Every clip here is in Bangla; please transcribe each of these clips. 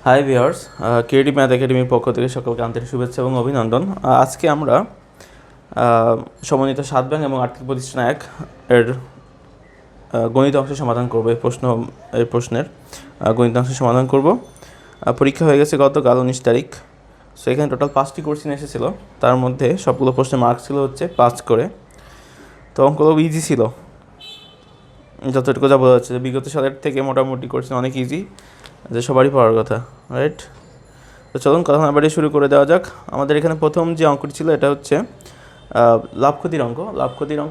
হাই ভিউয়ার্স, ক্রিয়েটিভ ম্যাথ একাডেমির পক্ষ থেকে সকলকে আন্তরিক শুভেচ্ছা এবং অভিনন্দন। আজকে আমরা সমন্বিত 7 ব্যাংক এবং আর্থিক প্রতিষ্ঠান 1 এর গণিত অংশ সমাধান করব। এই প্রশ্নের গণিত অংশ সমাধান করব। পরীক্ষা হয়ে গেছে গতকাল 19 তারিখ। সো এখানে টোটাল 5টি কোশ্চেন এসেছিলো, তার মধ্যে সবগুলো প্রশ্নের মার্ক ছিল হচ্ছে 5 করে। তো অঙ্কগুলো ইজি ছিল, যতটুকু যা বোঝা যাচ্ছে যে বিগত সালের থেকে মোটামুটি কোশ্চেন অনেক ইজি, যে সবারই পাওয়ার কথা, রাইট? তো চলুন কথা না বাড়িয়ে শুরু করে দেওয়া যাক। আমাদের এখানে প্রথম যে অঙ্কটি ছিল এটা হচ্ছে লাভ ক্ষতির অঙ্ক।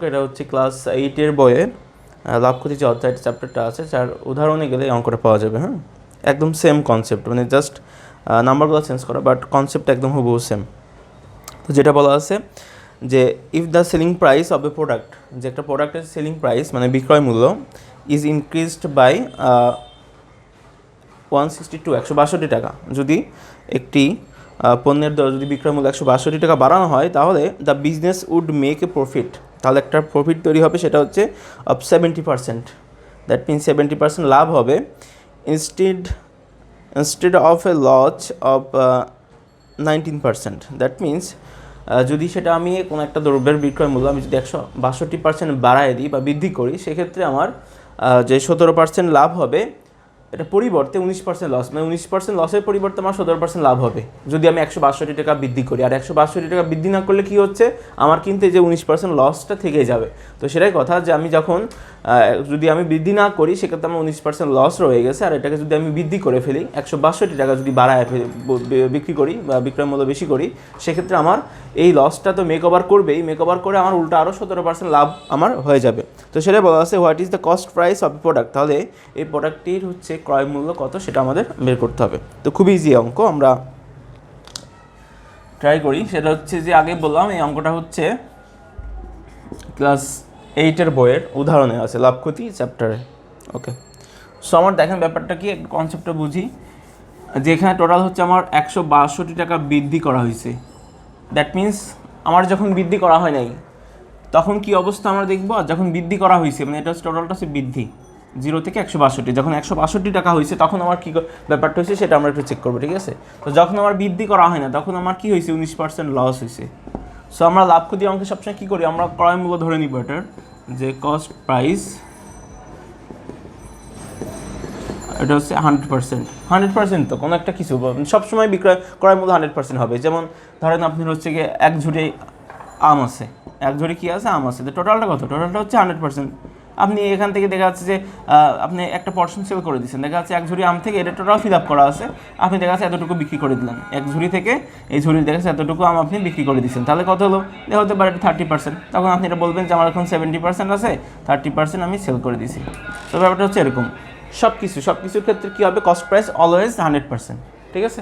এটা হচ্ছে ক্লাস 8-এর বইয়ে লাভ ক্ষতি যে অধ্যায় চ্যাপ্টারটা আছে, যার উদাহরণে গেলে এই অঙ্কটা পাওয়া যাবে। হ্যাঁ, একদম সেম কনসেপ্ট, মানে জাস্ট নাম্বারগুলো চেঞ্জ করা, বাট কনসেপ্ট একদম হুবহু সেম। তো যেটা বলা আছে যে if the selling price of A product, যে একটা প্রোডাক্টের সেলিং প্রাইস মানে বিক্রয় মূল্য ইজ ইনক্রিজড বাই 162 টাকা, যদি একটি পণ্যের দর যদি বিক্রয় মূল্য 162 টাকা বাড়ানো হয়, তাহলে the business would make a profit, তাহলে একটা প্রফিট তৈরি হবে, সেটা হচ্ছে অফ 70%। দ্যাট মিনস 70% লাভ হবে instead of a loss of 19%। That means যদি সেটা আমি কোনো একটা দ্রব্যের বিক্রয় মূল্য আমি যদি 162% বাড়ায় দিই বা বৃদ্ধি করি, সেক্ষেত্রে আমার যে 17% লাভ হবে, এটা পরিবর্তে 19% লস, মানে 19% লসের পরিবর্তে আমার 17% লাভ হবে যদি আমি 162 টাকা বৃদ্ধি করি। আর 162 টাকা বৃদ্ধি না করলে কী হচ্ছে, আমার কিন্তু এই যে 19% লসটা থেকে যাবে। তো সেটাই কথা, যে আমি যখন যদি আমি বৃদ্ধি না করি, সেক্ষেত্রে আমার 19% লস রয়ে গেছে। আর এটাকে যদি আমি বৃদ্ধি করে ফেলি, 162 টাকা যদি বাড়ায় বিক্রি করি বা বিক্রয় মূল্য বেশি করি, সেক্ষেত্রে আমার এই লসটা তো মেক ওভার করে আমার উল্টা আরও 17% লাভ আমার হয়ে যাবে। তো সেটাই বলা আছে what is the cost price of product, তাহলে এই প্রোডাক্টটির হচ্ছে ক্রয় মূল্য কত, সেটা আমাদের বের করতে হবে। তো খুব ইজি অঙ্ক, আমরা ট্রাই করি। সেটা হচ্ছে যে আগে বললাম, এই অঙ্কটা হচ্ছে ক্লাস 8-এর বইয়ের উদাহরণে আছে, লাভ ক্ষতি চ্যাপ্টারে। ওকে, সো আমার দেখেন ব্যাপারটা কি, একটু কনসেপ্টটা বুঝি। যে এখানে টোটাল হচ্ছে আমার 162 টাকা বৃদ্ধি করা হয়েছে। দ্যাট মিনস আমার যখন বৃদ্ধি করা হয় নাই, তখন কি অবস্থা আমরা দেখবো। আর যখন বৃদ্ধি করা হয়েছে, মানে এটা হচ্ছে টোটালটা হচ্ছে বৃদ্ধি 0 থেকে 162, যখন 162 টাকা হয়েছে তখন আমার কী ব্যাপারটা হয়েছে সেটা আমরা একটু চেক করবো, ঠিক আছে? তো যখন আমার বৃদ্ধি করা হয় না, তখন আমার কী হয়েছে, 19% লস হয়েছে। সো আমরা লাভ ক্ষতি অঙ্কে সবসময় কী করি, আমরা ক্রয় মূল্য ধরে নিব এটার, যে কস্ট প্রাইস, এটা হচ্ছে 100%। তো কোনো একটা কিছু সবসময় ক্রয় মূল্য 100% হবে। যেমন ধরেন আপনার হচ্ছে গিয়ে 1 ঝুড়ি আম আছে, 1 ঝুড়ি কী আছে, আম আছে। তো টোটালটা কত, টোটালটা হচ্ছে 100%। আপনি এখান থেকে দেখা যাচ্ছে যে আপনি একটা পোর্শন সেল করে দিচ্ছেন, দেখা যাচ্ছে 1 ঝুড়ি আম থেকে এটা টোটাল ফিল আপ করা আছে, আপনি দেখা যাচ্ছে এতটুকু বিক্রি করে দিলেন। 1 ঝুড়ি থেকে এই ঝুড়ি দেখা যাচ্ছে এতটুকু আম আপনি বিক্রি করে দিচ্ছেন, তাহলে কত হলো, দেখা হতে পারে 30%। তখন আপনি এটা বলবেন যে আমার এখন 70% আছে, 30% আমি সেল করে দিছি। তো ব্যাপারটা হচ্ছে এরকম, সব কিছুর ক্ষেত্রে কী হবে, কস্ট প্রাইস অলওয়েজ 100%, ঠিক আছে?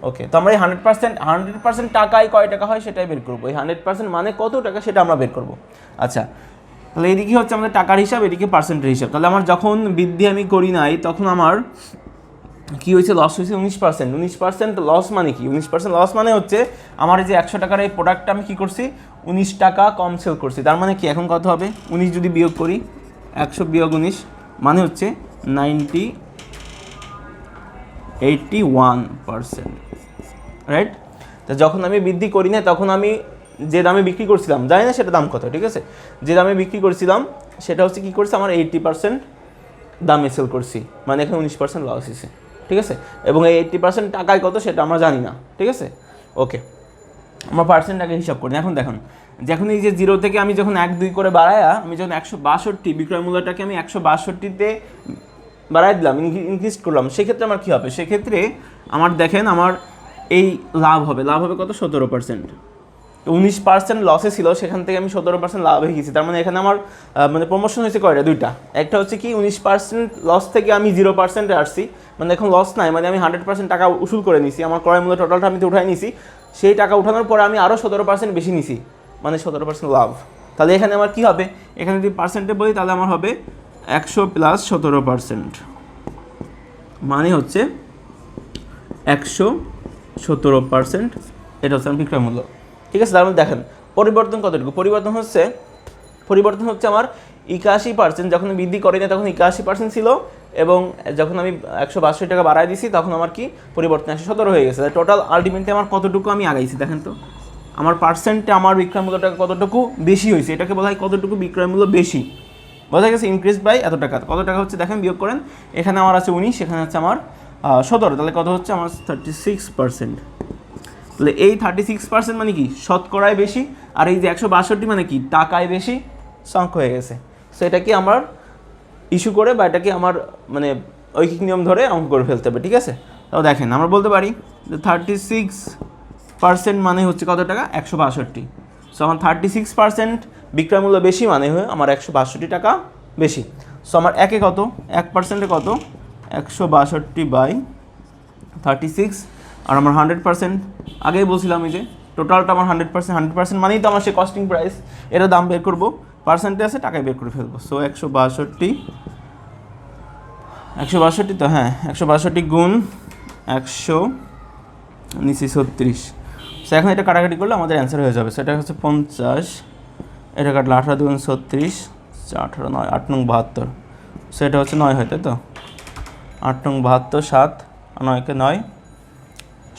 ওকে, তো আমরা এই 100% টাকায় কয় টাকা হয় সেটাই বের করবো। এই 100% মানে কত টাকা সেটা আমরা বের করবো। আচ্ছা, তাহলে এদিকে হচ্ছে আমাদের টাকার হিসাব, এদিকে পার্সেন্টের হিসাব। তাহলে আমার যখন বৃদ্ধি আমি করি নাই, তখন আমার কী হয়েছে, লস হয়েছে 19%। 19% লস মানে কি, 19% লস মানে হচ্ছে আমার এই যে 100 টাকার এই প্রোডাক্টটা আমি কী করছি, 19 টাকা কম সেল করছি। তার মানে কি, এখন কত হবে, 19 যদি বিয়োগ করি, 100 বিয়োগ 19 মানে হচ্ছে 81%, রাইট? তো যখন আমি বৃদ্ধি করি না, তখন আমি যে দামে বিক্রি করছিলাম, জানি না সেটা দাম কত, ঠিক আছে? যে দামে বিক্রি করছিলাম সেটা হচ্ছে কী করছে, আমার 80% দামে সেল করছি, মানে এখানে 19% লস হয়েছে, ঠিক আছে? এবং এই 80% টাকায় কত সেটা আমরা জানি না, ঠিক আছে? ওকে, আমরা পার্সেন্টটাকে হিসাব করি। এখন দেখুন, যখন এই যে 0 থেকে আমি যখন 1 2 করে বাড়ায়া, আমি যখন 162 বিক্রয় মূল্যটাকে আমি 162-তে বাড়াই দিলাম, ইনক্রিজ করলাম, সেক্ষেত্রে আমার কী হবে, সেক্ষেত্রে আমার দেখেন আমার এই লাভ হবে কত, 17%। 19% লসে ছিল, সেখান থেকে আমি 17% লাভ হয়ে গেছি। তার মানে এখানে আমার মানে প্রমোশন হয়েছে কয়টা, 2টা। একটা হচ্ছে কি 19% লস থেকে আমি 0%-এ আসছি, মানে এখন লস নাই, মানে আমি 100% টাকা উসুল করে নিছি, আমার ক্রয় মূল্য টোটালটা আমি তো উঠাই নিছি। সেই টাকা উঠানোর পরে আমি আরও 17% বেশি নিছি, মানে 17% লাভ। তাহলে এখানে আমার কী হবে, এখানে যদি পার্সেন্টে বলি, তাহলে আমার হবে 100 + 17%, মানে হচ্ছে 117%। এটা হচ্ছে আমার বিক্রয় মূল্য, ঠিক আছে? তার মধ্যে দেখেন পরিবর্তন কতটুকু, পরিবর্তন হচ্ছে আমার 81%। যখন বৃদ্ধি করে না তখন 81% ছিল, এবং যখন আমি 162 টাকা বাড়াই দিছি তখন আমার কি পরিবর্তন 117 হয়ে গেছে। টোটাল আলটিমেটলি আমার কতটুকু আমি আগাইছি দেখেন তো, আমার পার্সেন্টে আমার বিক্রয় মূল্যটা কতটুকু বেশি হয়েছে, এটাকে বলা হয় কতটুকু বিক্রয় মূল্য বেশি, বোঝা গেছে? ইনক্রিজ বাই এত টাকা, কত টাকা হচ্ছে দেখেন, বিয়োগ করেন, এখানে আমার আছে 19, এখানে হচ্ছে আমার 17, তাহলে কত হচ্ছে আমার 36%। তাহলে এই 36% মানে কি শতকরায় বেশি, আর এই যে 162 মানে কি টাকায় বেশি সংখ্যা হয়ে গেছে। সো এটা কি আমার ইস্যু করে বা এটা কি আমার মানে ঐকিক নিয়ম ধরে অঙ্ক করে ফেলতে হবে, ঠিক আছে? তাও দেখেন আমরা বলতে পারি যে 36% মানে হচ্ছে কত টাকা, 162। সো আমার 36% বিক্রয় মূল্য বেশি মানে হয়ে আমার 162 টাকা বেশি। সো আমার একে কত, 1%-এ কত, 162/36, আর আমার 100%, আগেই বলছিলাম এই যে টোটালটা আমার 100%, 100% মানেই তো আমার সে কস্টিং প্রাইস, এটা দাম বের করবো, পার্সেন্টে আছে টাকায় বের করে ফেলবো। সো 162 তো হ্যাঁ 162 গুণ 100 নিচে 36। সো এখন এটা কাটাকাটি করলে আমাদের অ্যান্সার হয়ে যাবে। সেটা হচ্ছে 50, এটা কাটলে 18 2 36, 18 9 8 9 72, সেটা হচ্ছে 9 হয় তাই তো, 8 9 72, 7 9 9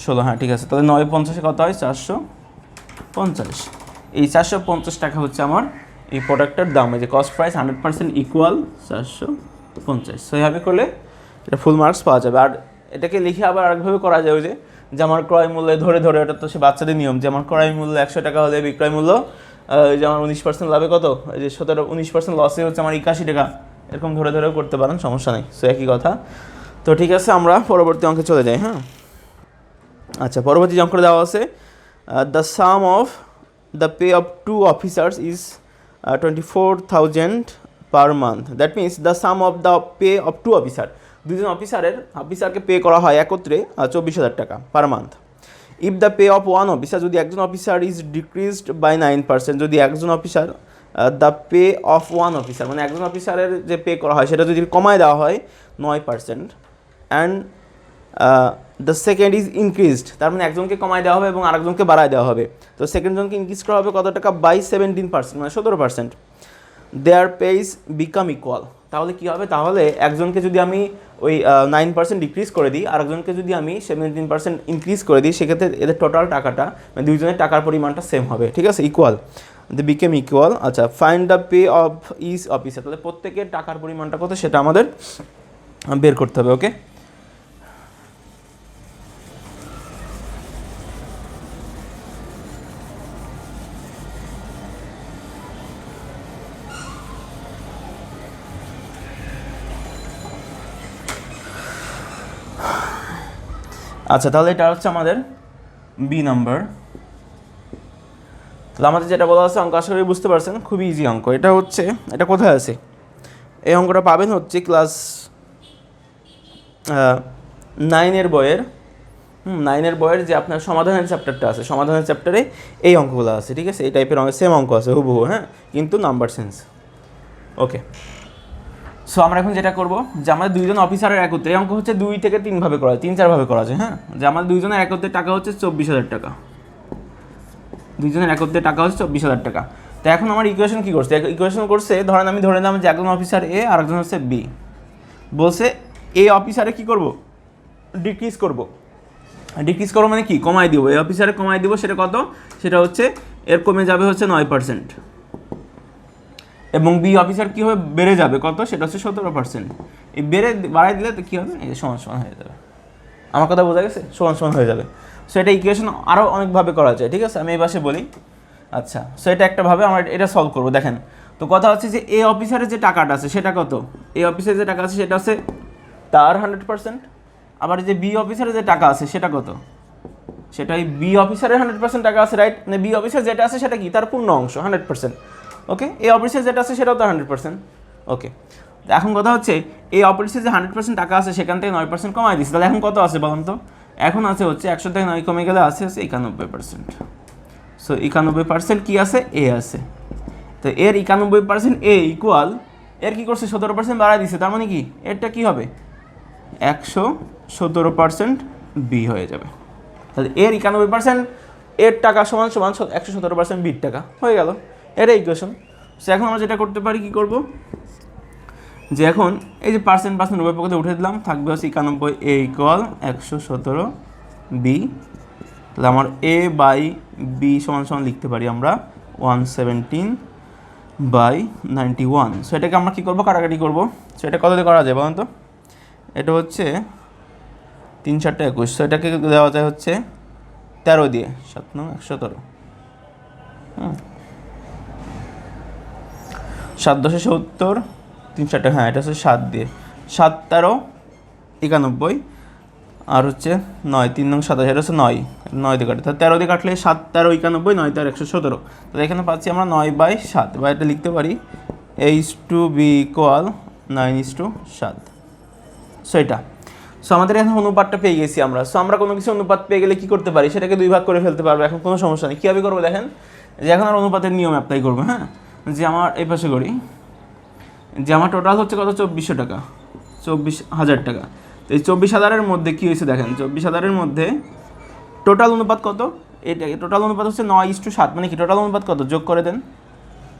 16, হ্যাঁ ঠিক আছে। তাহলে 9 50-এ কত হয়, 450। এই 450 টাকা হচ্ছে আমার এই প্রোডাক্টের দাম, এই যে কস্ট প্রাইস 100% ইকুয়াল 450। সো এইভাবে করলে এটা ফুল মার্কস পাওয়া যাবে। আর এটাকে লিখে আবার আরেকভাবে করা যায়, ওই যে আমার ক্রয় মূল্যে ধরে ধরে, এটা তো সে বাচ্চাদের নিয়ম, যে আমার ক্রয় মূল্য 100 টাকা হলে বিক্রয় মূল্য যে আমার 19% লাভে কত, এই যে 19% লসে হচ্ছে আমার 81 টাকা, এরকম ধরে ধরেও করতে পারেন, সমস্যা নেই। সো একই কথা। তো ঠিক আছে, আমরা পরবর্তী অঙ্কে চলে যাই। হ্যাঁ আচ্ছা, পরবর্তী যে অঙ্কটা দেওয়া আছে, the some of the pay off 2 officers is 24,000 per month. That means the some of the pay off 2 officer, দুজন অফিসারকে পে করা হয় একত্রে 24,000 টাকা per month. If the pay off 1 officer, যদি একজন অফিসার ইজ ডিক্রিজড বাই 9%, যদি একজন officer the pay off 1 officer মানে একজন অফিসারের যে পে করা হয় সেটা যদি কমায় দেওয়া হয় 9%, and the second is increased, তার মানে একজনকে কমায় দেওয়া হবে এবং আরেকজনকে বাড়ায় দেওয়া হবে। তো সেকেন্ড জনকে ইনক্রিজ করা হবে কত টাকা, বাই 17%, মানে 17%। দেয়ার পেজ বিকাম ইকুয়াল, তাহলে কী হবে, তাহলে একজনকে যদি আমি ওই 9% ডিক্রিজ করে দিই, আরেকজনকে যদি আমি 17% ইনক্রিজ করে দিই, সেক্ষেত্রে এদের টোটাল টাকাটা মানে দুইজনের টাকার পরিমাণটা সেম হবে, ঠিক আছে, ইকুয়াল, দে বিকেম ইকুয়াল। আচ্ছা, find the pay off is officer, তাহলে প্রত্যেকের টাকার পরিমাণটা কত সেটা আমাদের বের করতে হবে। ওকে, আচ্ছা তাহলে এটা হচ্ছে আমাদের বি নাম্বার। তাহলে আমাদের যেটা বলা আছে অঙ্ক, আশা করি বুঝতে পারছেন, খুবই ইজি অঙ্ক। এটা হচ্ছে, এটা কোথায় আছে, এই অঙ্কটা পাবেন হচ্ছে ক্লাস 9-এর বইয়ের 9-এর বইয়ের যে আপনার সমাধানের চ্যাপ্টারটা আছে, সমাধানের চ্যাপ্টারে এই অঙ্কগুলো আছে, ঠিক আছে, এই টাইপের সেম অঙ্ক আছে হুবহু, হ্যাঁ, কিন্তু নাম্বার সেন্স। ওকে, সো আমরা এখন যেটা করবো, যে আমাদের দুইজন অফিসারের একত্রে, এই অঙ্ক হচ্ছে 2 থেকে 3 ভাবে করা যায়, 3-4 ভাবে করা যায়। হ্যাঁ, যে আমাদের দুইজনের একত্রে টাকা হচ্ছে 24,000 টাকা, দুইজনের একত্রে টাকা হচ্ছে 24,000 টাকা। তো এখন আমার ইকুয়েশন কী করছে, ইকুয়েশন করছে, ধরেন আমি ধরে নিলাম যে একজন অফিসার এ আর একজন হচ্ছে বি, বলছে এ অফিসারে কী করব, ডিক্রিজ করবো মানে কি, কমাই দিব, এই অফিসারে কমাই দিব, সেটা কত, সেটা হচ্ছে এর কমে যাবে হচ্ছে 9%, এবং বি অফিসার কী হবে, বেড়ে যাবে কত, সেটা হচ্ছে 17%। এই বাড়াই দিলে তো কী হবে, এই সমান সমান হয়ে যাবে। আমার কথা বোঝা গেছে, সমান সমান হয়ে যাবে। সো এটা ইকুয়েশন আরও অনেকভাবে করা যায়, ঠিক আছে, আমি এই পাশে বলি। আচ্ছা, সো এটা একটা ভাবে আমরা এটা সলভ করবো। দেখেন তো কথা হচ্ছে যে এ অফিসারের যে টাকাটা আছে সেটা কত, এ অফিসারের যে টাকা আছে সেটা হচ্ছে তার 100%, আবার যে বি অফিসারের যে টাকা আছে সেটা কত, সেটাই বি অফিসারের 100% টাকা আছে, রাইট, মানে বি অফিসার যেটা আছে সেটা কি, তার পূর্ণ অংশ 100%। ওকে, এই অফিসের যেটা আছে সেটাও তো 100%। ওকে, এখন কথা হচ্ছে এই অফিসের যে 100% টাকা আছে সেখান থেকে 9% কমাই দিচ্ছে, তাহলে এখন কত আছে বলুন তো, এখন আছে হচ্ছে 100 থেকে 9 কমে গেলে আছে 91%। সো 91% কি আছে, এ আছে। তো এর 91% এ ইকুয়াল, এর কী করছে 17% বাড়াই দিচ্ছে, তার মানে কি এরটা কী হবে, 117% বি হয়ে যাবে। তাহলে এর 91% এর টাকা সমান সমান 117% বির টাকা হয়ে গেল, এটা ইকুয়েশন। সো এখন আমরা যেটা করতে পারি, কি করব, যে এখন এই যে পার্সেন্ট উভয় পক্ষে উঠে দিলাম, থাকবে হচ্ছে 91 A ইকুয়াল 117 B। তাহলে আমার A বাই B সমান সমান লিখতে পারি আমরা 117/91। সো এটাকে আমরা কী করবো, কাটাকাটি করবো। সো এটা কত দিয়ে করা যায় বলুন তো? এটা হচ্ছে 3 × 7 = 21। সো এটাকে দেওয়া যায় হচ্ছে 13 দিয়ে, 7 × 9 = 117। 7 × 10 = 70, 3 × 7 হ্যাঁ এটা হচ্ছে 7 দিয়ে, 7 × 13 = 91, আর হচ্ছে 9, 3 × 7 এটা হচ্ছে 9, 9 দিয়ে কাটে, তাহলে 13 দিয়ে কাটলে 7 × 13 = 91, 9 × 13 = 117। তাহলে এখানে পাচ্ছি আমরা 9/7, বা এটা লিখতে পারি A/B = 9/7। সো এটা, সো আমাদের এখন অনুপাতটা পেয়ে গেছি আমরা। সো আমরা কোনো কিছু অনুপাত পেয়ে গেলে কী করতে পারি, সেটাকে 2 ভাগ করে ফেলতে পারবো, এখন কোনো সমস্যা নেই। কীভাবে করবো দেখেন, যে এখন আর অনুপাতের নিয়ম অ্যাপ্লাই করবো। হ্যাঁ, যে আমার এই পাশে করি, যে আমার টোটাল হচ্ছে কত, 2400 টাকা, 24,000 টাকা। তো এই 24,000-এর মধ্যে কী হয়েছে দেখেন, 24,000-এর মধ্যে টোটাল অনুপাত কত, এটা টোটাল অনুপাত হচ্ছে 9:7। মানে কি টোটাল অনুপাত কত, যোগ করে দেন,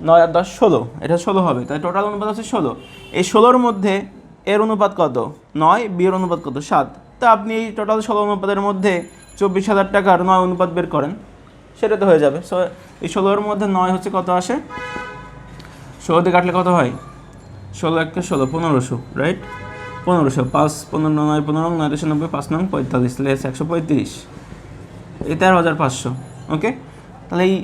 9 আর 10 16, এটা 16 হবে, তাই টোটাল অনুপাত হচ্ছে 16। এই 16-র মধ্যে এর অনুপাত কত 9, বিয়ের অনুপাত কত 7। তা আপনি এই টোটাল 16 অনুপাতের মধ্যে 24,000 টাকার 9 অনুপাত বের করেন, সেটা তো হয়ে যাবে। সো এই 16-এর মধ্যে 9 হচ্ছে কত আসে, 16 দিয়ে কাটলে কত হয়, 16 × 1 = 16, 1500, রাইট? 1500, 5 15 9 15 9 90, 5 9 45, লেস 135, এই 13,500। ওকে, তাহলে এই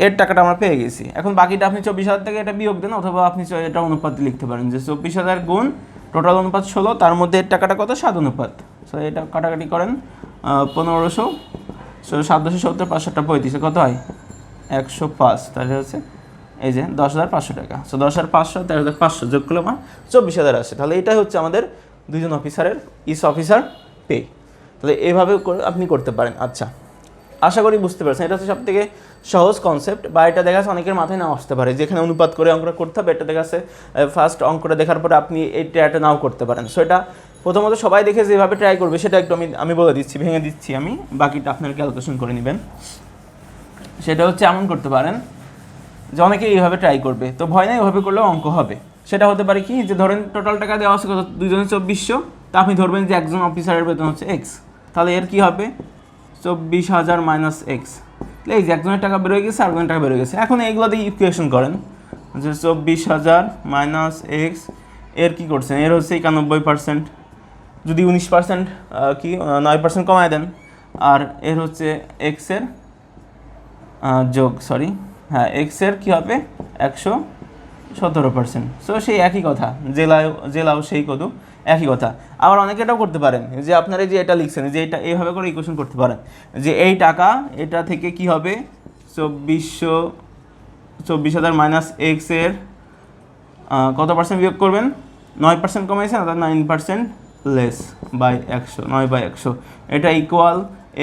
এর টাকাটা আমরা পেয়ে গেছি। এখন বাকিটা আপনি 24,000 থেকে এটা বিয়োগ দেন, অথবা আপনি এটা অনুপাতে লিখতে পারেন, যে 24,000 গুণ টোটাল অনুপাত 16, তার মধ্যে এর টাকাটা কত, 7 অনুপাত। সো এটা কাটাকাটি করেন, 1500, 7 × 10 = 70, 5 × 7 = 35, কত হয় 105। তাহলে হচ্ছে এই যে 10,500 টাকা। সো 10,500 13,500 যোগ করলে আমার 24,000 আসে। তাহলে এটাই হচ্ছে আমাদের দুইজন অফিসারের অফিসার পে। তাহলে এইভাবে আপনি করতে পারেন। আচ্ছা, আশা করি বুঝতে পারছেন। এটা হচ্ছে সবথেকে সহজ কনসেপ্ট, বা এটা দেখা যাচ্ছে অনেকের মাথায় নাও আসতে পারে, যেখানে অনুপাত করে অঙ্কটা করতে হবে। এটা দেখা যাচ্ছে ফার্স্ট অঙ্কটা দেখার পরে আপনি এটা নাও করতে পারেন। সো এটা প্রথমত সবাই দেখে যেভাবে ট্রাই করবে সেটা একটু আমি বলে দিচ্ছি, ভেঙে দিচ্ছি আমি, বাকিটা আপনার ক্যালকুলেশন করে নেবেন। সেটা হচ্ছে এমন করতে পারেন যে অনেকে এইভাবে ট্রাই করবে, তো ভয় নাই, ওইভাবে করলেও অঙ্ক হবে। সেটা হতে পারে কি, যে ধরেন টোটাল টাকা দেওয়া আছে কত, দুজনে 2400, তা আপনি ধরবেন যে একজন অফিসারের বেতন হচ্ছে X, তাহলে এর কি হবে 24,000 - X। এই যে একজনের টাকা বেরোয় গেছে, আরেকজনের টাকা বেরোয় গেছে। এখন এইগুলো দিয়ে ইকুয়েশন করেন, যে 24,000 - X, এর কী করছেন, এর হচ্ছে 91%, যদি 19% কি 9% কমায় দেন, আর এর হচ্ছে এক্সের যোগ, সরি হ্যাঁ এক্সের কী হবে 117%। সো সেই একই কথা, জেলাও সেই কদু, একই কথা। আবার অনেকে এটাও করতে পারেন, যে আপনারা যে এটা লিখছেন, যে এটা এইভাবে করে ইকুয়েশন করতে পারেন, যে এই টাকা এটা থেকে কি হবে 24,000 - X এর কত পার্সেন্ট বিয়োগ করবেন, 9% কমাইছেন, অর্থাৎ 9% লেস বাই 100, 9/100, এটা equal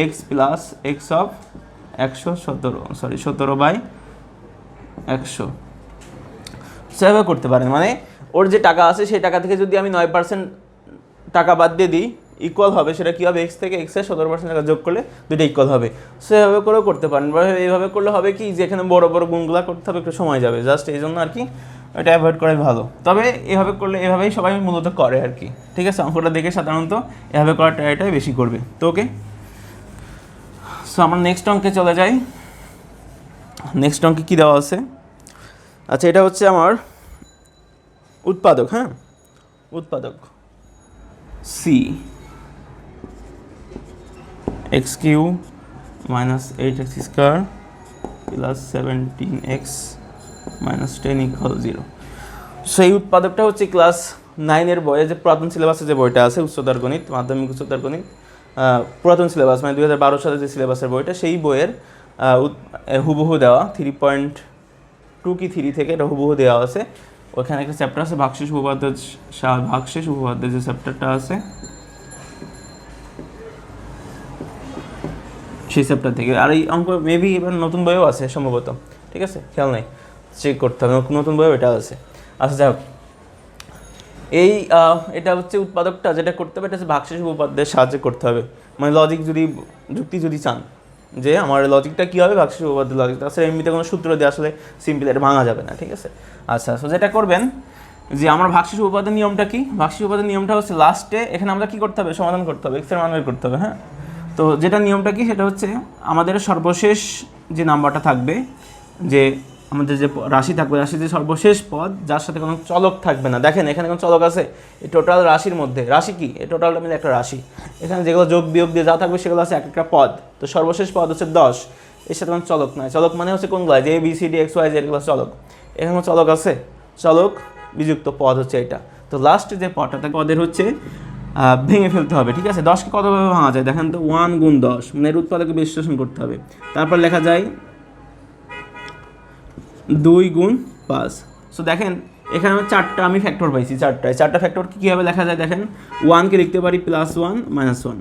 X plus X of 17/100। সেভাবে করতে পারেন, মানে ওর যে টাকা আছে সেই টাকা থেকে যদি আমি 9% টাকা বাদ দিয়ে দিই, ইকুয়াল হবে সেটা কী হবে, এক্স থেকে এক্সের 17% টাকা যোগ করলে দুটো ইকুয়াল হবে। সেভাবে করেও করতে পারেন, বা এইভাবে করলে হবে কি, যে এখানে বড় বড় গুণগুলা করতে হবে, একটু সময় যাবে, জাস্ট এই জন্য আর কি এটা অ্যাভয়েড করাই ভালো। তবে এভাবে করলে, এভাবেই সবাই মূলত করে আর কি, ঠিক আছে? অঙ্কটা দেখে সাধারণত এভাবে করার ট্রাইটাই বেশি করবে। তো ওকে, সো আমরা নেক্সট অঙ্কে চলে যাই। নেক্সট অঙ্কে কী দেওয়া আছে, আচ্ছা এটা হচ্ছে আমার উৎপাদক। হ্যাঁ, উৎপাদক C x³ - 8x² + 17x - 10 = 0। সেই উৎপাদকটা হচ্ছে ক্লাস 9-এর বইয়ে, যে পুরাতন সিলেবাসে যে বইটা আছে, উচ্চতর গণিত, মাধ্যমিক উচ্চতর গণিত, পুরাতন সিলেবাস মানে 2012 সালে যে সিলেবাসের বইটা, সেই বইয়ের হুবহু দেওয়া 3.2 কি 3 থেকে এটা হুবহু দেওয়া আছে। ওখানে একটা চ্যাপ্টার আছে ভাগশেষ উপপাদ্যের যে চ্যাপ্টারটা আছে, সেই চ্যাপ্টার থেকে। আর এই অঙ্ক মেবি এবার নতুন বইও আছে সম্ভবত, ঠিক আছে? খেয়াল নাই, চেক করতে হবে, নতুন বইও এটা আছে। আচ্ছা যাই হোক, এই এটা হচ্ছে উৎপাদকটা, যেটা করতে হবে এটা হচ্ছে ভাগশেষ উপপাদ্যের সাহায্যে করতে হবে। মানে লজিক যদি, যুক্তি যদি চান যে আমার লজিকটা কী হবে, ভাগশেষ উপপাদ্যের লজিক, তাছাড়া এমনিতে কোনো সূত্র দিয়ে আসলে সিম্পল এটা ভাঙা যাবে না, ঠিক আছে? আচ্ছা, সো যেটা করবেন, যে আমার ভাগশেষ উপপাদ্যের নিয়মটা কি? ভাগশেষ উপপাদ্যের নিয়মটা হচ্ছে লাস্টে এখানে আমরা কি করতে হবে? সমাধান করতে হবে, এক্সের মান বের করতে হবে। হ্যাঁ, তো যেটা নিয়মটা কি সেটা হচ্ছে আমাদের সর্বশেষ যে নাম্বারটা থাকবে, যে আমাদের যে রাশি থাকবে, রাশির যে সর্বশেষ পদ যার সাথে কোনো চলক থাকবে না। দেখেন এখানে কোনো চলক আছে? এই টোটাল রাশির মধ্যে, রাশি কি? এই টোটালটা মিলে একটা রাশি। এখানে যেগুলো যোগ বিয়োগ দিয়ে যা থাকবে সেগুলো আছে এক একটা পদ। তো সর্বশেষ পদ হচ্ছে 10, এর সাথে কোনো চলক নয়। চলক মানে হচ্ছে কোনগুলো? যে B C D X Y Z, এগুলো চলক। এখানে কোনো চলক আছে? চলক বিযুক্ত পদ হচ্ছে এটা। তো লাস্টে যে পদটা থাকে পদের হচ্ছে ভেঙে ফেলতে হবে। ঠিক আছে, 10কে কতভাবে ভাঙা যায় দেখেন তো? 1 গুণ 10, মানে এর উৎপাদকে বিশ্লেষণ করতে হবে। তারপর লেখা যায় 2 গুণ 5। সো দেখেন এখানে আমার 4টা আমি ফ্যাক্টর পাইছি, 4টা ফ্যাক্টর কীভাবে লেখা যায় দেখেন? 1কে লিখতে পারি +1 -1,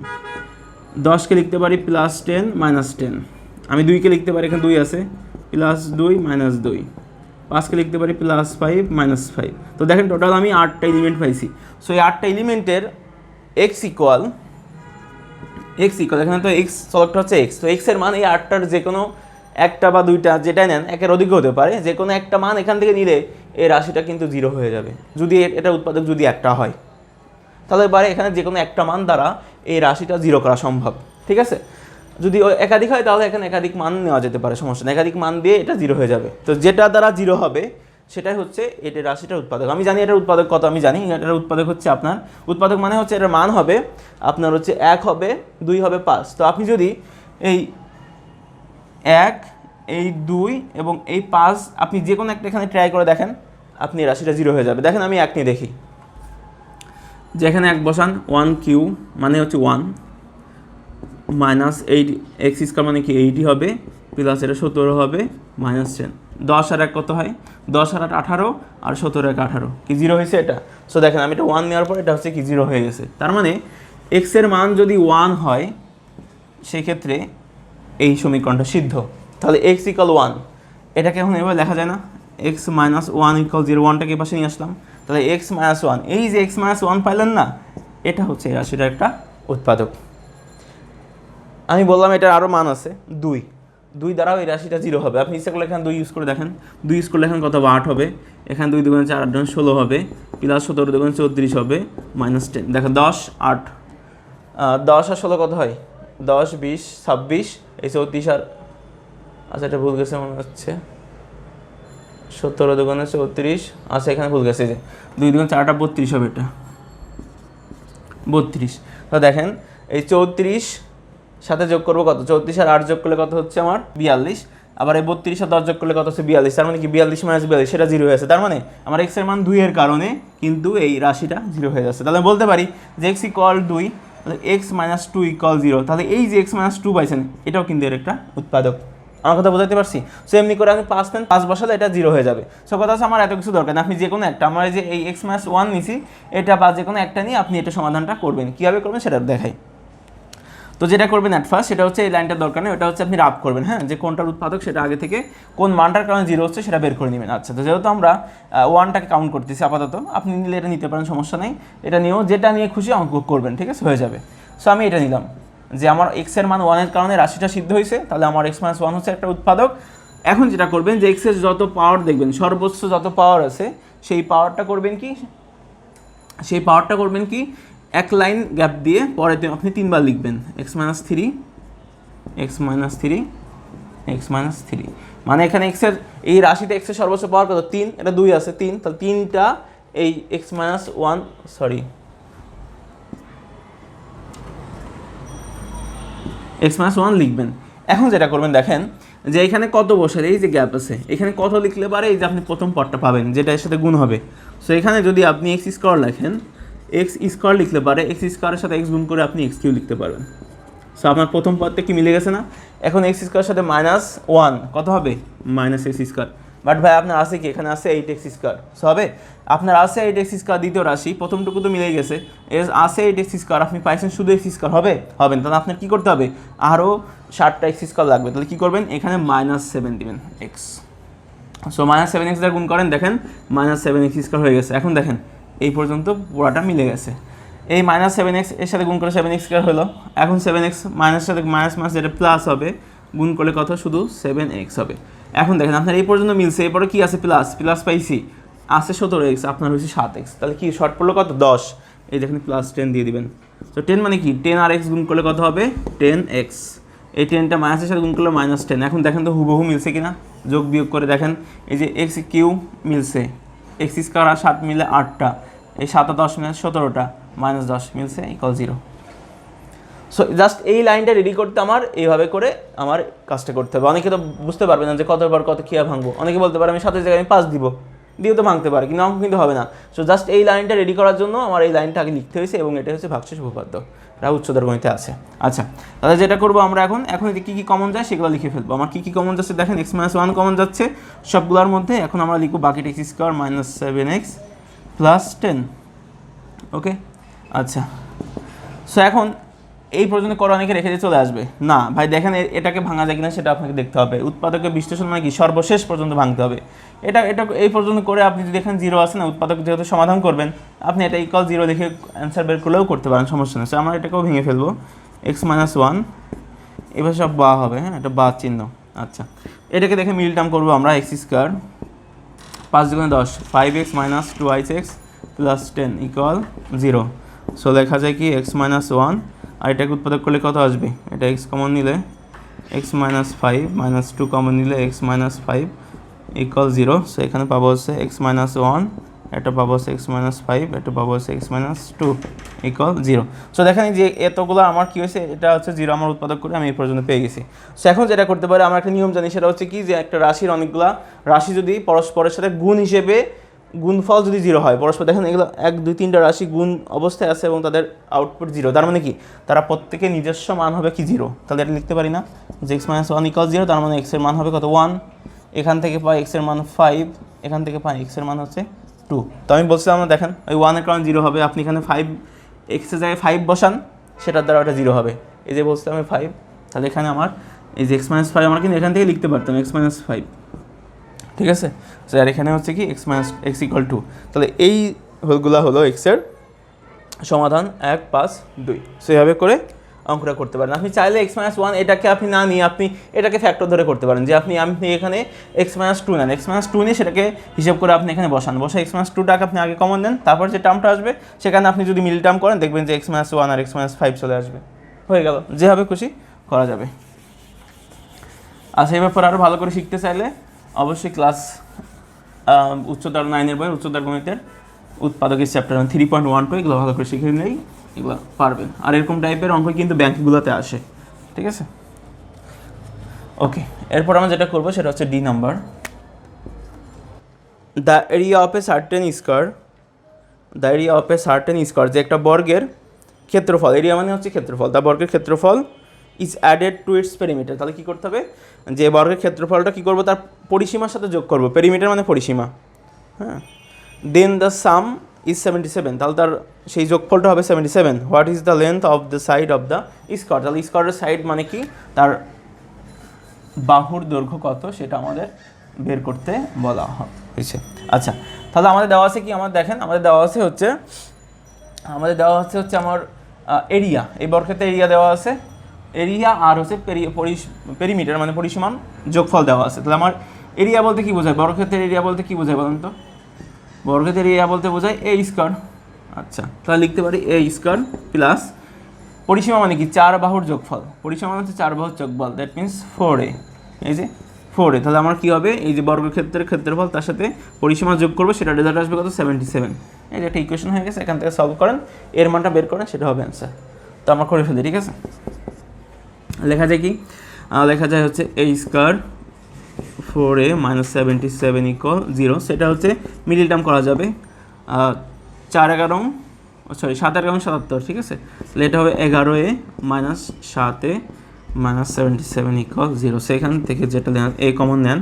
10কে লিখতে পারি +10 -10, আমি 2কে লিখতে পারি, এখানে 2 আছে, +2 -2, 5কে লিখতে পারি +5 -5। তো দেখেন টোটাল আমি 8টা এলিমেন্ট পাইছি। সো এই 8টা এলিমেন্টের x ইকুয়াল এখানে তো x চলকটা হচ্ছে x, তো x এর মান এই 8টার যে কোনো একটা বা দুইটা যেটা নেন, একের অধিক হতে পারে, যে কোনো একটা মান এখান থেকে নিলে এই রাশিটা কিন্তু 0 হয়ে যাবে। যদি এটা উৎপাদক যদি একটা হয়, তাহলে এবারে এখানে যে কোনো একটা মান দ্বারা এই রাশিটা 0 করা সম্ভব। ঠিক আছে, যদি একাধিক হয় তাহলে এখানে একাধিক মান নেওয়া যেতে পারে, সমস্যা নেই, একাধিক মান দিয়ে এটা 0 হয়ে যাবে। তো যেটা দ্বারা 0 হবে সেটাই হচ্ছে এটা রাশিটার উৎপাদক। আমি জানি এটার উৎপাদক কত, আমি জানি এটার উৎপাদক হচ্ছে আপনার, উৎপাদক মানে হচ্ছে এটার মান হবে আপনার হচ্ছে 1 হবে, 2 হবে, 5। তো আপনি যদি এই 1, এই 2 এবং এই 5 আপনি যে কোনো একটা এখানে ট্রাই করে দেখেন, আপনি রাশিটা 0 হয়ে যাবে। দেখেন আমি 1 নিয়ে দেখি, যে এখানে 1 বসান, 1 কিউ মানে হচ্ছে 1 -8 x² মানে কি 80 হবে, প্লাস এটা 17 হবে -10। 10 আর 1 কত হয়? 10 আর 8 18, আর 17 1 18, কি 0 হয়েছে এটা? সো দেখেন আমি এটা 1 নেওয়ার পর এটা হচ্ছে কি 0 হয়ে গেছে। তার মানে x এর মান যদি 1 হয় সেই ক্ষেত্রে এই সমীকরণটা সিদ্ধ। তাহলে x = 1, এটাকে এখন এভাবে লেখা যায় না? x - 1 = 0, 1টাকে পাশে নিয়ে আসলাম, তাহলে x - 1, এই যে x - 1 পাইলেন না, এটা হচ্ছে এই রাশিটার একটা উৎপাদক। আমি বললাম এটার আরও মান আছে, 2 দ্বারাও এই রাশিটা 0 হবে। আপনি ইচ্ছা করলে এখানে 2 ইউজ করে দেখেন, 2 ইউজ করলে এখানে কত হবে? 8 হবে, এখানে 2 2 4 8 16 হবে, প্লাস 17 2 34 হবে, -10। দেখেন 10 8, 10 আর 16 কত হয়? 10 20 26, এই 34 আর, আচ্ছা এটা ভুল গেছে মনে হচ্ছে, 17 2 34, আচ্ছা এখানে ভুল গেছে, যে 2 2 4টা 32 হবে, এটা 32। তো দেখেন এই 34 সাথে যোগ করবো কত? 34 আর 8 যোগ করলে কত হচ্ছে আমার? 42। আবার এই 32 আর 10 যোগ করলে কত হচ্ছে? 42। তার মানে কি 42 - 42 সেটা 0 হয়ে আছে। তার মানে আমার x এর মান 2 এর কারণে কিন্তু এই রাশিটা 0 হয়ে যাচ্ছে। তাহলে বলতে পারি যে x = 2, তাহলে x - 2 = 0। তাহলে এই যে x - 2 পাইছেন, এটাও কিন্তু এর একটা উৎপাদক। আমার কথা বোঝাতে পারছি? সো এমনি করে আমি 5 নেন, 5 বসালে এটা 0 হয়ে যাবে। সো কথা হচ্ছে আমার এত কিছু দরকার না, আপনি যে কোনো একটা, আমার যে এই x - 1 নিছি, এটা বা যে কোনো একটা নিয়ে আপনি এটা সমাধানটা করবেন। কীভাবে করবেন সেটা দেখাই। তো যেটা করবেন অ্যাট ফার্স্ট, সেটা হচ্ছে এই লাইনটার দরকার নেই, ওটা হচ্ছে আপনি রাফ করবেন। হ্যাঁ, যে কোনটার উৎপাদক সেটা আগে থেকে কোন মানটার কারণে 0 হচ্ছে সেটা বের করে নেবেন। আচ্ছা, তো যেহেতু আমরা 1টাকে কাউন্ট করতেছি আপাতত, আপনি নিলে এটা নিতে পারেন, সমস্যা নেই। এটা নিয়েও যেটা নিয়ে খুশি অঙ্ক করবেন, ঠিক আছে, হয়ে যাবে। সো আমি এটা নিলাম যে আমার x এর মান 1 এর কারণে রাশিটা সিদ্ধ হয়েছে, তাহলে আমার x - 1 হচ্ছে একটা উৎপাদক। এখন যেটা করবেন যে x এর যত পাওয়ার দেখবেন, সর্বোচ্চ যত পাওয়ার আছে সেই পাওয়ারটা করবেন কি, এক লাইন গ্যাপ দিয়ে পরে আপনি 3 বার লিখবেন x - 3, x - 3, x - 3, মানে এখানে x এর এই রাশিতে x এর সর্বোচ্চ পাওয়ার কত? 3, এটা 2 আছে, 3, তাহলে 3টা এই x - 1, সরি x - 1 লিখবেন। এখন যেটা করবেন দেখেন যে এখানে কত বসে, এই যে গ্যাপ আছে, এখানে কত লিখলে পারে এই যে আপনি প্রথম পদটা পাবেন যেটা এর সাথে গুণ হবে। সো এখানে যদি আপনি x² লেখেন, x² লিখলে পারে x² এর সাথে x গুণ করে আপনি x³ লিখতে পারবেন। সো আপনার প্রথম পদটা কি মিলে গেছে না? এখন x² এর সাথে -1 কত হবে? -x²। বাট ভাই আপনার আছে কি? এখানে আছে 8x²। সো হবে আপনার আছে 8x², দ্বিতীয় রাশি, প্রথমটুকু তো মিলেই গেছে, আছে 8x², আপনি পাইছেন শুধু x², হবে না, তাহলে আপনার কী করতে হবে? আরও 7টা x² লাগবে। তাহলে কী করবেন? এখানে -7 দিবেন x। সো -7x দ্বারা গুণ করেন, দেখেন -7x² হয়ে গেছে। এখন দেখেন এই পর্যন্ত পুরাটা মিলে গেছে। এই -7x এর সাথে গুণ করে 7x² হলো। এখন 7x মাইনাসের সাথে মাইনাস যেটা প্লাস হবে, গুণ করলে কত? শুধু 7x হবে। এখন দেখেন আপনার এই পর্যন্ত মিলছে, এরপরে কি আছে? প্লাস পাইছি, আছে 17x, আপনার হয়েছে 7x, তাহলে কি শর্ট পড়লো কত 10, এই দেখেন +10 দিয়ে দিবেন। তো 10 মানে কি 10 আর x গুণ করলে কত হবে 10x, এই 10টা মাইনাসের সাথে গুণ করলে -10। এখন দেখেন তো হুবহু মিলছে কিনা, যোগ বিয়োগ করে দেখেন, এই যে x কিউ মিলছে, x স্কোয়ার আর 7 মিলে 8টা, এই 7 আর 10 মিলে 17টা, -10 মিলছে = 0। সো জাস্ট এই লাইনটা রেডি করতে আমার এইভাবে করে আমার কাজটা করতে হবে। অনেকে তো বুঝতে পারবে না যে কতর পর কত কীভাবে ভাঙবো, অনেকে বলতে পারে আমি 7 জায়গায় আমি 5 দিব, দিয়েও তো ভাঙতে পারে, কিন্তু অঙ্ক কিন্তু হবে না। সো জাস্ট এই লাইনটা রেডি করার জন্য আমার এই লাইনটা আগে লিখতে হয়েছে, এবং এটা হচ্ছে ভাগশেষ উপপাদ্য, এটা উচ্চতর গণিতে আছে। আচ্ছা, তাহলে যেটা করবো আমরা এখন কী কী কমন যায় সেগুলো লিখে ফেলবো। আমার কী কমন যাচ্ছে দেখেন, x-1 কমন যাচ্ছে সবগুলোর মধ্যে। এখন আমরা লিখবো বাকিটা x² - 7x + 10। ওকে, আচ্ছা। সো এখন এই পর্যন্ত করে অনেকে রেখে দিয়ে চলে আসবে না, ভাই দেখেন এটাকে ভাঙা যায় কিনা সেটা আপনাকে দেখতে হবে। উৎপাদকের বিশ্লেষণ মানে কি সর্বশেষ পর্যন্ত ভাঙতে হবে। এটা এই পর্যন্ত করে আপনি যদি দেখেন 0 আছে না, উৎপাদক যেহেতু সমাধান করবেন, আপনি এটা = 0 লিখে অ্যান্সার বের করলেও করতে পারেন, সমস্যা নেই। আমরা এটাকেও ভেঙে ফেলবো, x-1 এবার সব বা হবে, হ্যাঁ এটা বা চিহ্ন। আচ্ছা, এটাকে দেখে মিল টার্ম করবো আমরা, x² 5 × 10 5x - 2x + 10 = 0। সো লেখা যায় কি x-1, আর এটাকে উৎপাদক করলে কত আসবে, এটা x কমন নিলে x - 5 - 2 কমন নিলে x - 5 = 0। সো এখানে পাবো হচ্ছে x-1, এটা পাবো হচ্ছে x - 5, এটা পাবো হচ্ছে x - 2 = 0। সো দেখেন যে এতগুলো আমার কী হয়েছে, এটা হচ্ছে 0 আমার উৎপাদক করে আমি এই পর্যন্ত পেয়ে গেছি। সো এখন যেটা করতে পারে, আমরা একটা নিয়ম জানি, সেটা হচ্ছে কি যে একটা রাশির অনেকগুলা রাশি যদি পরস্পরের সাথে গুণ হিসেবে গুণফল যদি 0 হয়, পরস্পর দেখেন এগুলো 1 2 3টা রাশি গুণ অবস্থায় আছে এবং তাদের আউটপুট 0, তার মানে কি তারা প্রত্যেকে নিজস্ব মান হবে কি 0। তাহলে এটা লিখতে পারি না যে x-1 = 0, তার মানে x এর মান হবে কত 1, এখান থেকে পাই x এর মান 5, এখান থেকে পাই x এর মান হচ্ছে 2। তো আমি বলছিলাম না, দেখেন ওই 1 এর কারণে 0 হবে, আপনি এখানে 5 x এর জায়গায় 5 বসান, সেটার দ্বারা ওটা 0 হবে। এই যে বলছিলাম আমি 5, তাহলে এখানে আমার এই যে x-5 আমরা কিন্তু এখান থেকে লিখতে পারতাম x-5, ঠিক আছে। আর এখানে হচ্ছে কি x = 2, তাহলে এই হোলগুলো হলো x এর সমাধান 1 5 2। সেভাবে করে অঙ্কটা করতে পারেন। আপনি চাইলে x-1 এটাকে আপনি না নিয়ে আপনি এটাকে ফ্যাক্টর ধরে করতে পারেন, যে আপনি এখানে x-2 নেন, x-2 নিয়ে সেটাকে হিসাব করে আপনি এখানে বসে x-2টাকে আপনি আগে কমন নেন, তারপর যে টার্মটা আসবে সেখানে আপনি যদি মিল টার্ম করেন দেখবেন যে x-1 আর x-5 চলে আসবে, হয়ে গেল। যেভাবে খুশি করা যাবে। আচ্ছা, এই ব্যাপারে আরও ভালো করে শিখতে চাইলে অবশ্যই ক্লাস উচ্চতর 9-এর বই উচ্চতর গণিতের উৎপাদকের চ্যাপ্টার 3.12 এগুলো ভালো করে শিখে নিলেই এগুলো পারবেন। আর এরকম টাইপের অঙ্ক কিন্তু ব্যাংকগুলোতে আসে, ঠিক আছে। ওকে, এরপর আমরা যেটা করবো সেটা হচ্ছে D number. The area of a certain square, যে একটা বর্গের ক্ষেত্রফল, এরিয়া মানে হচ্ছে ক্ষেত্রফল, দ্য বর্গের ক্ষেত্রফল is added to its perimeter. তাহলে কী করতে হবে, যে বর্গের ক্ষেত্রফলটা কী করবো, তার পরিসীমার সাথে যোগ করবো, পেরিমিটার মানে পরিসীমা, হ্যাঁ। দেন দ্য সাম ইজ 77, তাহলে তার সেই যোগফলটা হবে 77। What is the length of the side of the square, তাহলে স্কোয়ারের সাইড মানে কি তার বাহুর দৈর্ঘ্য কত সেটা আমাদের বের করতে বলা হয়েছে। আচ্ছা, তাহলে আমাদের দেওয়া আছে কি, আমাদের দেওয়া হচ্ছে আমার এরিয়া, এই বর্গক্ষেত্রের এরিয়া দেওয়া আছে, এরিয়া আর হচ্ছে পেরিমিটার মানে পরিসীমান যোগফল দেওয়া আছে। তাহলে আমার এরিয়া বলতে কি বোঝায়, বর্গক্ষেত্রের এরিয়া বলতে কি বোঝায় বলুন তো, বর্গক্ষেত্রের এরিয়া বলতে বোঝায় a স্কোয়ার। আচ্ছা, তাহলে লিখতে পারি a স্কোয়ার প্লাস পরিসীমা মানে কি 4 বাহুর যোগফল, পরিসীমা মানে হচ্ছে 4 বাহুর যোগফল, দ্যাট মিনস 4a, এই যে 4a। তাহলে আমার কী হবে, এই যে বর্গক্ষেত্রের ক্ষেত্রফল তার সাথে পরিসীমা যোগ করবো, সেটা রেজাল্ট আসবে কত 77। এই যে একটা ইকুয়েশন হয়ে গেছে, এখান থেকে সলভ করেন, এর মানটা বের করেন, সেটা হবে অ্যান্সার। তো আমরা করে ফেলি, ঠিক আছে। লেখা যায় কি, লেখা যায় হচ্ছে a স্কোয়ার 4a - 77 = 0। সেটা হচ্ছে মিডিল টার্ম করা যাবে, 7 11 77, ঠিক আছে। তাহলে এটা হবে 11a - 7a - 77 = 0। সেখান থেকে যেটা নেন a কমন নেন,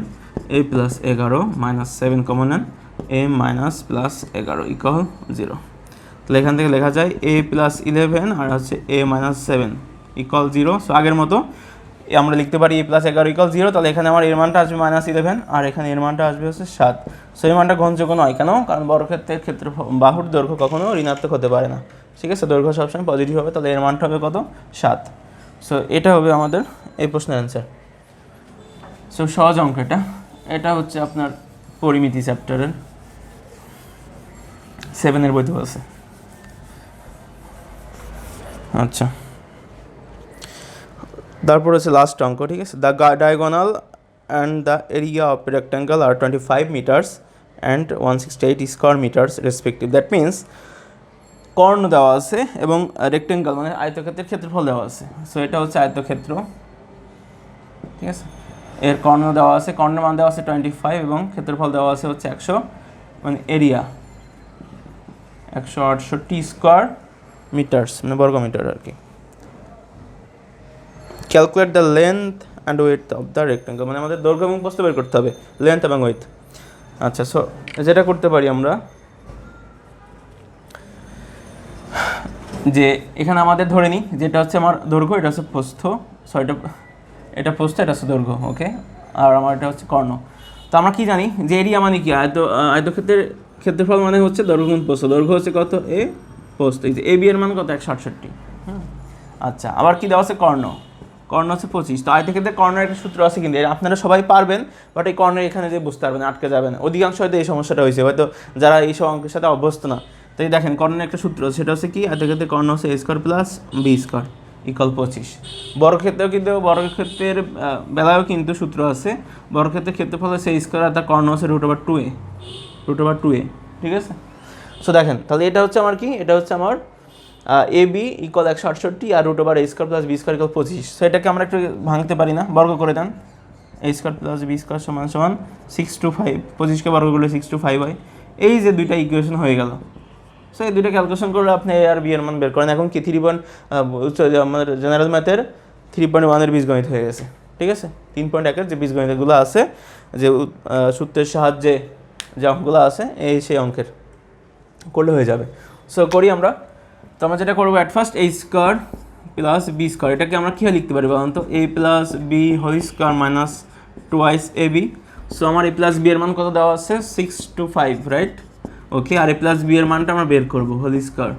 a + 11 - 7 কমন নেন, a - +11 = 0। তাহলে এখান থেকে লেখা যায় a + 11 আর হচ্ছে a - 7 = 0। সো আগের মতো আমরা লিখতে পারি a + 11 = 0। তাহলে এখানে আমার এর মানটা আসবে -11 আর এখানে এর মানটা আসবে হচ্ছে 7। সো এই মানটা গ্রহণযোগ্য নয়, কেন, কারণ বর্গক্ষেত্রের বাহুর দৈর্ঘ্য কখনো ঋণাত্মক হতে পারে না, ঠিক আছে, দৈর্ঘ্য সবসময় পজিটিভ হবে। তাহলে এর মানটা হবে কত 7। সো এটা হবে আমাদের এই প্রশ্নের অ্যান্সার। সো সহজ অঙ্ক এটা হচ্ছে আপনার পরিমিতি চ্যাপ্টারের 7-এর বইতেও আছে। আচ্ছা, তারপর হচ্ছে লাস্ট অঙ্ক, ঠিক আছে। The diagonal and the area of rectangle are 25 metres and 168 square metres respective. That means কর্ণ দেওয়া আছে এবং রেক্ট্যাঙ্গেল মানে আয়তক্ষেত্রের ক্ষেত্রফল দেওয়া আছে। সো এটা হচ্ছে আয়তক্ষেত্র, ঠিক আছে। এর কর্ণ দেওয়া আছে, কর্ণের মান দেওয়া আছে 25 এবং ক্ষেত্রফল দেওয়া আছে হচ্ছে 100, মানে এরিয়া 168 স্কোয়ার মিটার্স মানে বর্গমিটার আর কি। Calculate the length and with of the rectangle, মানে আমাদের দৈর্ঘ্য এবং প্রস্থ বের করতে হবে, লেন্থ এবং উইথ। আচ্ছা, সো যেটা করতে পারি আমরা যে এখানে আমাদের ধরে নিই যেটা হচ্ছে আমার দৈর্ঘ্য, এটা হচ্ছে প্রস্থ, সরি এটা প্রস্থ, এটা হচ্ছে দৈর্ঘ্য, ওকে। আর আমার এটা হচ্ছে কর্ণ। তো আমরা কি জানি যে এরিয়া মানে কি, আয়তক্ষেত্রের ক্ষেত্রফল মানে হচ্ছে দৈর্ঘ্য গুণ প্রস্থ। দৈর্ঘ্য হচ্ছে কত, এ, প্রস্থ, এই যে এ বি এর মান কত, 168। আচ্ছা, আবার কি দেওয়া আছে, কর্ণ, কর্ণ হচ্ছে 25। তো আয়তক্ষেত্রের কর্ণের একটা সূত্র আছে, কিন্তু আপনারা সবাই পারবেন, বাট এই কর্ণের এখানে যে বুঝতে পারবেন, আটকে যাবেন। অধিকাংশ হয়তো এই সমস্যাটা হয়েছে, হয়তো যারা এই সব অঙ্কের সাথে অভ্যস্ত না। তো এই দেখেন কর্ণের একটা সূত্র, সেটা হচ্ছে কি, আয়তক্ষেত্রের কর্ণ হচ্ছে a square plus B square equal 25। বর্গক্ষেত্রেও কিন্তু, বর্গক্ষেত্রের বেলায়ও কিন্তু সূত্র আছে। বর্গক্ষেত্রের ক্ষেত্রফল হচ্ছে a স্কোয়ার আর তার কর্ণ হচ্ছে √2a, ঠিক আছে। সো দেখেন তাহলে এটা হচ্ছে আমার কি, এটা হচ্ছে আমার এ বি ইকুয়াল 168 আর √a square plus B square equal 25। So এটাকে আমরা একটু ভাঙতে পারি না, বর্গ করে দেন। a square plus B square সমান সমান 625, 25কে বর্গ করলে 625 হয়। এই যে দুইটা ইকুয়েশন হয়ে গেল। সো এই দুইটা ক্যালকুলেশন করলে আপনি এ আর বি এর মান বের করেন। এখন কি 3 আমাদের জেনারেল ম্যাথের 3.1-এর বীজগণিত হয়ে গেছে, ঠিক আছে। 3.1-এর যে বীজগণিতগুলো আছে, যে সূত্রের সাহায্যে যে অঙ্কগুলো আছে, সেই অঙ্কের করলে হয়ে যাবে। সো করি আমরা। তো আমরা যেটা করবো, at first a square plus B square, এটাকে আমরা কীভাবে লিখতে পারি বলুন তো, a plus B whole square minus twice A B. So আমার a প্লাস বি এর মান কত দেওয়া আছে, 625, রাইট, ওকে। আর a প্লাস বি এর মানটা আমরা বের করবো, হোল স্কোয়ার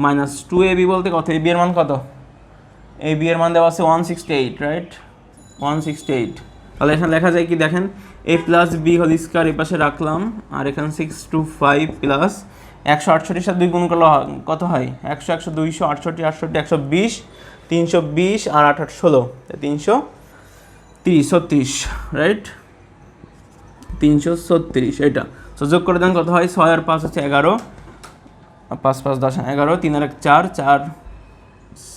মাইনাস 2ab বলতে কত, a বি এর মান কত, a বি এর মান দেওয়া আছে 168, রাইট, 168। তাহলে এখানে লেখা যায় কি দেখেন, a plus B whole square এই পাশে রাখলাম, আর এখানে 625 প্লাস 168 সাথে 2 গুণ করলে কত হয়, 100, 100, 200, 68, 68, 120, 320 আর 8, 16, 330, রাইট, 336 এটা। সো যোগ করে দেন কত হয়, 6 আর 5 হচ্ছে 11, 5 5 10 11, 3 আর 1 4, 4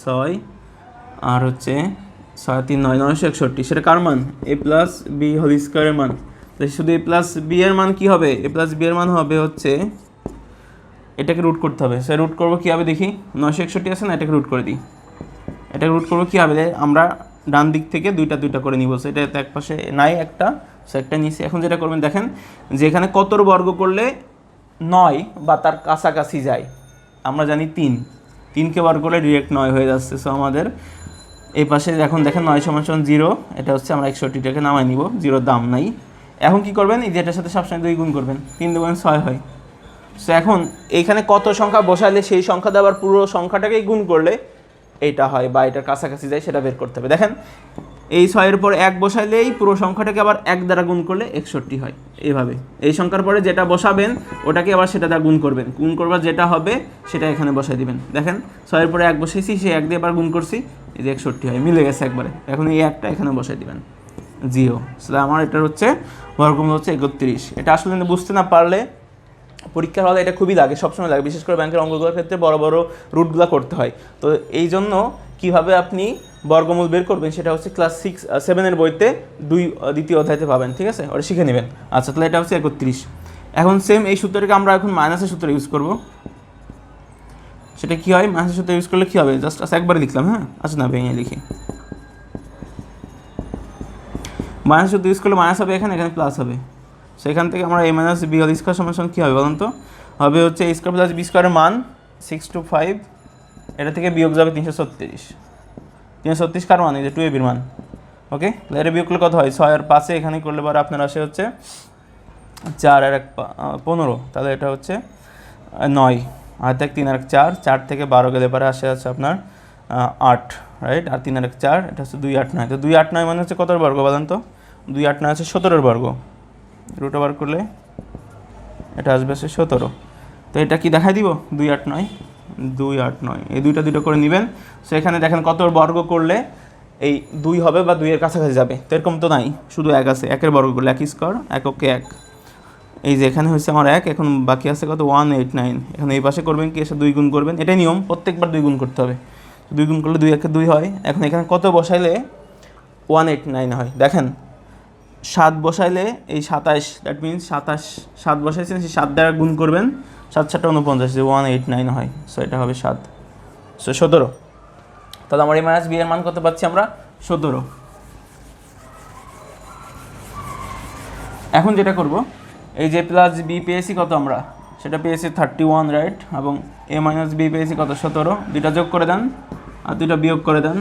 6 আর হচ্ছে 6 3 9, 961। সেটা কার মান, a প্লাস বি হোল স্কোয়ারের মান। তো শুধু a প্লাস বি এর মান কী হবে, a প্লাস বি এর মান হবে হচ্ছে, এটাকে রুট করতে হবে। সে রুট করবো কী হবে দেখি, 961 আছে না, এটাকে রুট করে দিই। এটাকে রুট করবো কী হবে, আমরা ডান দিক থেকে দুইটা করে নিব। সো এটা এক পাশে নাই একটা, সো একটা নিচে। এখন যেটা করবেন দেখেন যে এখানে কতর বর্গ করলে 9 বা তার কাছাকাছি যায়, আমরা জানি 3কে বর্গ করলে ডিরেক্ট 9 হয়ে যাচ্ছে। সো আমাদের এই পাশে এখন দেখেন 9 সমান 0, এটা হচ্ছে আমরা 61টাকে নামাই নিব, 0 দাম নাই। এখন কি করবেন, এই যে এটার সাথে সবসময় 2 গুণ করবেন, 3 2 গুণ 6 হয়। সো এখন এইখানে কত সংখ্যা বসাইলে সেই সংখ্যা দিয়ে আবার পুরো সংখ্যাটাকেই গুণ করলে এইটা হয় বা এটার কাছাকাছি যায়, সেটা বের করতে হবে। দেখেন এই 6-এর পর 1 বসাইলেই পুরো সংখ্যাটাকে আবার 1 দ্বারা গুণ করলে 61 হয়। এইভাবে এই সংখ্যার পরে যেটা বসাবেন ওটাকে আবার সেটা দ্বারা গুণ করবেন, গুণ করবার যেটা হবে সেটা এখানে বসাই দিবেন। দেখেন 6-এর পরে 1 বসাইছি, সেই 1 দিয়ে আবার গুণ করছি, এই যে 61 হয়, মিলে গেছে একবারে। এখন এই 1টা এখানে বসাই দিবেন, 0। তাহলে আমার এটার হচ্ছে বর্গমূল হচ্ছে 31। এটা আসলে বুঝতে না পারলে পরীক্ষার হলে এটা খুবই লাগে, সবসময় লাগে, বিশেষ করে ব্যাংকের অঙ্কগুলোর ক্ষেত্রে বড় বড় রুটগুলো করতে হয়। তো এই জন্য কীভাবে আপনি বর্গমূল বের করবেন সেটা হচ্ছে ক্লাস 7-এর বইতে দ্বিতীয় অধ্যায়তে পাবেন, ঠিক আছে, ওটা শিখে নেবেন। আচ্ছা, তাহলে এটা হচ্ছে 31। এখন সেম এই সূত্রটাকে আমরা এখন মাইনাসের সূত্র ইউজ করব। সেটা কী হয়, মাইনাসের সূত্র ইউজ করলে কী হবে, জাস্ট একবারে লিখলাম, হ্যাঁ, আচ্ছা না ভেঙে লিখি। মাইনাস সূত্র ইউজ করলে মাইনাস হবে, এখানে প্লাস হবে। সেখান থেকে আমরা a minus B whole square সমান কী হবে বলুন তো, হবে হচ্ছে a স্কোয়ার প্লাস বি স্কোয়ারের মান 625, এটা থেকে বিয়োগ যাবে 336 কার মান, এই যে 2ab মান, ওকে। এটা বিয়োগ করলে কত হয়, 6 আর 5 এখানে করলে পরে আপনার আসে হচ্ছে 4 আর 1 15, তাহলে এটা হচ্ছে 9, আর 3 আর 1 4, 4 থেকে 12 গেলে পরে আসে হচ্ছে আপনার 8, রাইট, আর 3 আর 1 4, এটা হচ্ছে 2 8 9। তো 2 8 9 মানে হচ্ছে কতর বর্গ বলেন তো, 2 8 9 হচ্ছে 17-এর বর্গ, রুট ওভার করলে এটা আসবে হচ্ছে 17। তো এটা কি দেখাই দিব 289, 289 এই দুইটা করে নেবেন। সো এখানে দেখেন কত বর্গ করলে এই 2 হবে বা 2 এর কাছাকাছি যাবে, তো এরকম তো নাই, শুধু 1 আছে, 1 এর বর্গ করলে 1 স্কোয়ার, 1 ওকে 1। এই যে এখানে হচ্ছে আমার 1, এখন বাকি আছে কত 189, এখন এই পাশে করবেন কি এসে 2 গুণ করবেন, এটাই নিয়ম, প্রত্যেকবার 2 গুণ করতে হবে। 2 গুণ করলে 2 একে 2 হয়। এখন এখানে কত বসাইলে 189 হয়, দেখেন 7 বসাইলে এই 27, দ্যাট মিনস 7 বসাইছেন, সেই 7 দ্বারা গুণ করবেন, 7 7 49, যে 189 হয়। সো এটা হবে 7, সো 17। তাহলে আমার এই মাইনাস বি এর মান কত পাচ্ছি আমরা 17। এখন যেটা করব, এই যে প্লাস বি পেয়েছি কত আমরা, সেটা পেয়েছি 31, রাইট, এবং এ মাইনাস বি পেয়েছি কত 17, দুইটা যোগ করে দেন আর দুইটা বিয়োগ করে দেন,